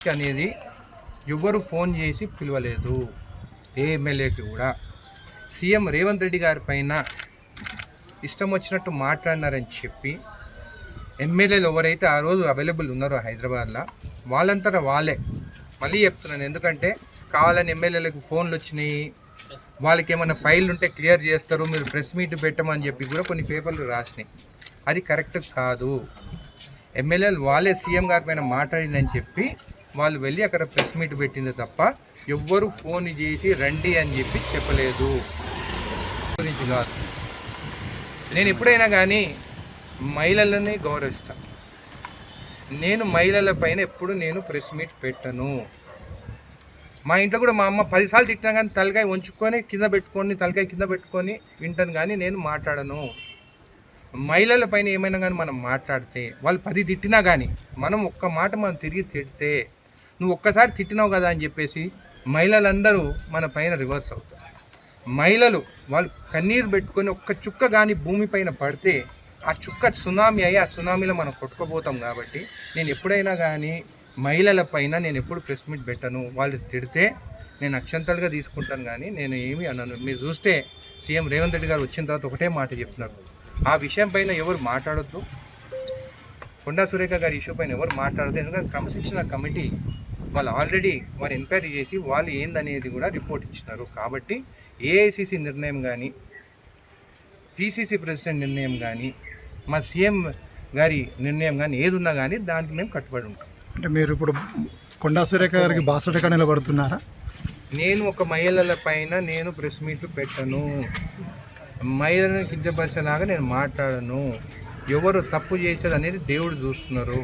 అనేది ఎవరు ఫోన్ చేసి పిలవలేదు. ఏ ఎమ్మెల్యేకి కూడా సీఎం రేవంత్ రెడ్డి గారి పైన ఇష్టం వచ్చినట్టు మాట్లాడినారని చెప్పి ఎమ్మెల్యేలు ఎవరైతే ఆ రోజు అవైలబుల్ ఉన్నారో హైదరాబాద్లో వాళ్ళంతా వాళ్ళే, మళ్ళీ చెప్తున్నాను ఎందుకంటే కావాలని ఎమ్మెల్యేలకు ఫోన్లు వచ్చినాయి, వాళ్ళకి ఏమైనా ఫైల్ ఉంటే క్లియర్ చేస్తారు, మీరు ప్రెస్ మీట్ పెట్టమని చెప్పి కూడా కొన్ని పేపర్లు రాసినాయి. అది కరెక్ట్ కాదు. ఎమ్మెల్యేలు వాళ్ళే సీఎం గారి పైన మాట్లాడిందని చెప్పి వాళ్ళు వెళ్ళి అక్కడ ప్రెస్ మీట్ పెట్టింది తప్ప ఎవ్వరు ఫోన్ చేసి రండి అని చెప్పి చెప్పలేదు. గురించి కాదు. నేను ఎప్పుడైనా కానీ మహిళలని గౌరవిస్తాను. నేను మహిళల పైన ఎప్పుడు నేను ప్రెస్ మీట్ పెట్టను. మా ఇంట్లో కూడా మా అమ్మ 10 సార్లు తిట్టినా కానీ తలకాయ వంచుకొని తలకాయ కింద పెట్టుకొని వింటాను, కానీ నేను మాట్లాడను. మహిళల పైన ఏమైనా కానీ మనం మాట్లాడితే వాళ్ళు 10 తిట్టినా కానీ మనం ఒక్క మాట మనం తిరిగి తిడితే నువ్వు ఒక్కసారి తిట్టినావు కదా అని చెప్పేసి మహిళలందరూ మన పైన రివర్స్ అవుతారు. మహిళలు వాళ్ళు కన్నీరు పెట్టుకొని ఒక్క చుక్క కానీ భూమిపైన పడితే ఆ చుక్క సునామీ అయ్యి ఆ సునామీలో మనం కొట్టుకుపోతాం. కాబట్టి నేను ఎప్పుడైనా కానీ మహిళల పైన నేను ఎప్పుడు ప్రెస్ మీట్ పెట్టను. వాళ్ళు తిడితే నేను అక్షంతలుగా తీసుకుంటాను, కానీ నేను ఏమీ అనను. మీరు చూస్తే సీఎం రేవంత్ రెడ్డి గారు వచ్చిన తర్వాత ఒకటే మాట చెప్తున్నారు, ఆ విషయం పైన ఎవరు మాట్లాడొద్దు, కొండా సురేఖ గారి ఇష్యూ పైన ఎవరు మాట్లాడద్దు. ఎందుకంటే క్రమశిక్షణ కమిటీ వాళ్ళు ఆల్రెడీ వారు ఎంక్వైరీ చేసి వాళ్ళు ఏందనేది కూడా రిపోర్ట్ ఇచ్చినారు. కాబట్టి ఏఐసిసి నిర్ణయం కానీ పిసిసి ప్రెసిడెంట్ నిర్ణయం కానీ మా సీఎం గారి నిర్ణయం కానీ ఏది ఉన్నా కానీ దానికి మేము కట్టుబడి ఉంటాం. అంటే మీరు ఇప్పుడు కొండా సురేఖ గారికి బాసటగా నిలబడుతున్నారా? నేను ఒక మహిళల పైన నేను ప్రెస్ మీట్లు పెట్టను, మహిళలను కించపరిచేలాగా నేను మాట్లాడను. ఎవరు తప్పు చేసేది అనేది దేవుడు చూస్తున్నారు.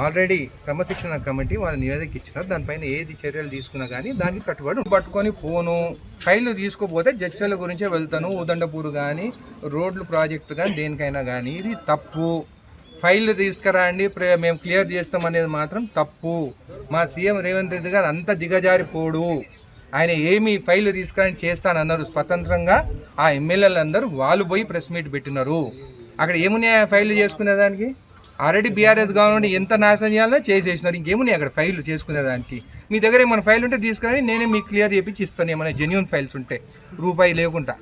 ఆల్రెడీ క్రమశిక్షణ కమిటీ వాళ్ళ నివేదిక ఇచ్చినారు. దానిపైన ఏది చర్యలు తీసుకున్నా కానీ దానికి కట్టుబడి పట్టుకొని ఫోను ఫైళ్ళు తీసుకోపోతే జడ్చల గురించే వెళ్తాను. ఉదండపూర్ కానీ రోడ్లు ప్రాజెక్టు కానీ దేనికైనా కానీ ఇది తప్పు. ఫైళ్ళు తీసుకురండి మేము క్లియర్ చేస్తాం అనేది మాత్రం తప్పు. మా సీఎం రేవంత్ రెడ్డి గారు అంత దిగజారిపోడు. ఆయన ఏమి ఫైళ్ళు తీసుకుని చేస్తానన్నారు స్వతంత్రంగా. ఆ ఎమ్మెల్యేలందరూ వాళ్ళు పోయి ప్రెస్ మీట్ పెట్టినారు. అక్కడ ఏమున్నాయి ఫైళ్ళు చేసుకునేదానికి? ఆల్రెడీ బీఆర్ఎస్ గవర్నమెంట్ ఎంత నాశనం చేయాలో చేసేసినారు. ఇంకేమున్నాయి అక్కడ ఫైళ్ళు చేసుకునేదానికి? మీ దగ్గర ఏమైనా ఫైల్ ఉంటే తీసుకుని నేనే మీకు క్లియర్ చేపించి ఇస్తాను, ఏమైనా జెన్యూన్ ఫైల్స్ ఉంటే రూపాయి లేకుండా.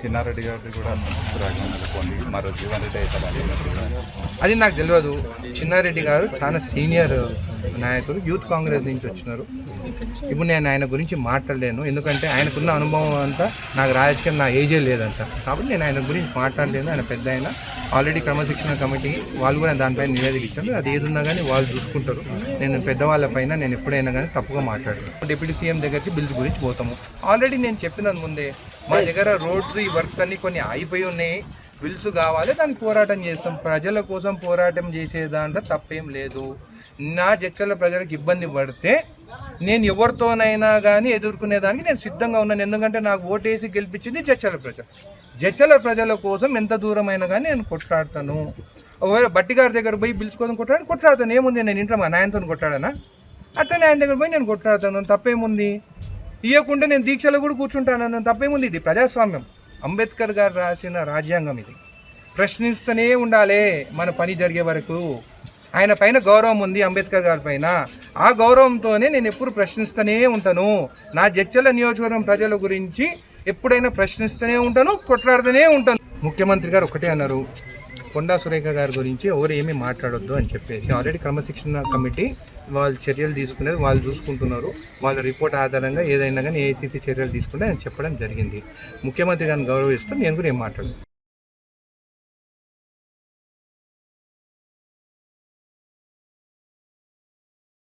చిన్నారెడ్డి గారిది కూడా అది నాకు తెలియదు. చిన్నారెడ్డి గారు చాలా సీనియర్ నాయకులు, యూత్ కాంగ్రెస్ నుంచి వచ్చినారు. ఇప్పుడు నేను ఆయన గురించి మాట్లాడలేను, ఎందుకంటే ఆయనకున్న అనుభవం అంతా నాకు రాజకీయం నా ఏజే లేదంట. కాబట్టి నేను ఆయన గురించి మాట్లాడలేను. ఆయన పెద్ద ఆయన ఆల్రెడీ క్రమశిక్షణ కమిటీ వాళ్ళు కూడా దానిపైన నివేదిక ఇచ్చారు. అది ఏది ఉన్నా కానీ వాళ్ళు చూసుకుంటారు. నేను పెద్దవాళ్ళ పైన నేను ఎప్పుడైనా కానీ తప్పుగా మాట్లాడతాను. డిప్యూటీ సీఎం దగ్గరికి బిల్స్ గురించి పోతాము. ఆల్రెడీ నేను చెప్పినాను ముందే, మా దగ్గర రోడ్స్ ఈ వర్క్స్ అన్నీ కొన్ని అయిపోయి ఉన్నాయి, బిల్స్ కావాలి, దానికి పోరాటం చేస్తాం. ప్రజల కోసం పోరాటం చేసేదాంట్లో తప్పేం లేదు. నా జడ్చల ప్రజలకు ఇబ్బంది పడితే నేను ఎవరితోనైనా కానీ ఎదుర్కొనేదానికి నేను సిద్ధంగా ఉన్నాను. ఎందుకంటే నాకు ఓటేసి గెలిపించింది జడ్చల ప్రజలు. జడ్చల ప్రజల కోసం ఎంత దూరమైనా కానీ నేను కొట్లాడతాను. ఒకవేళ బట్టి గారి దగ్గర పోయి బిల్స్ కోసం కొట్లాడతాను. ఏముంది, నేను ఇంట్లో మా నాయనతో కొట్లాడానా? అట్లనే ఆయన దగ్గర పోయి నేను కొట్లాడతాను. తప్పేముంది? ఇవ్వకుండా నేను దీక్షలో కూడా కూర్చుంటాను. తప్పేముంది? ఇది ప్రజాస్వామ్యం. అంబేద్కర్ గారు రాసిన రాజ్యాంగం ఇది. ప్రశ్నిస్తూనే ఉండాలి మన పని జరిగే వరకు. ఆయన పైన గౌరవం ఉంది అంబేద్కర్ గారి పైన. ఆ గౌరవంతోనే నేను ఎప్పుడు ప్రశ్నిస్తూనే ఉంటాను. నా జడ్చల నియోజకవర్గం ప్రజల గురించి ఎప్పుడైనా ప్రశ్నిస్తూనే ఉంటాను, కొట్లాడుతూనే ఉంటాను. ముఖ్యమంత్రి గారు ఒకటే అన్నారు, కొండా సురేఖ గారి గురించి ఎవరు ఏమీ మాట్లాడొద్దు అని చెప్పేసి. ఆల్రెడీ క్రమశిక్షణ కమిటీ వాళ్ళు చర్యలు తీసుకునేది వాళ్ళు చూసుకుంటున్నారు. వాళ్ళ రిపోర్ట్ ఆధారంగా ఏదైనా కానీ ఏఐసిసి చర్యలు తీసుకుంటే ఆయన చెప్పడం జరిగింది. ముఖ్యమంత్రి గారిని గౌరవిస్తూ నేను కూడా ఏం మాట్లాడను.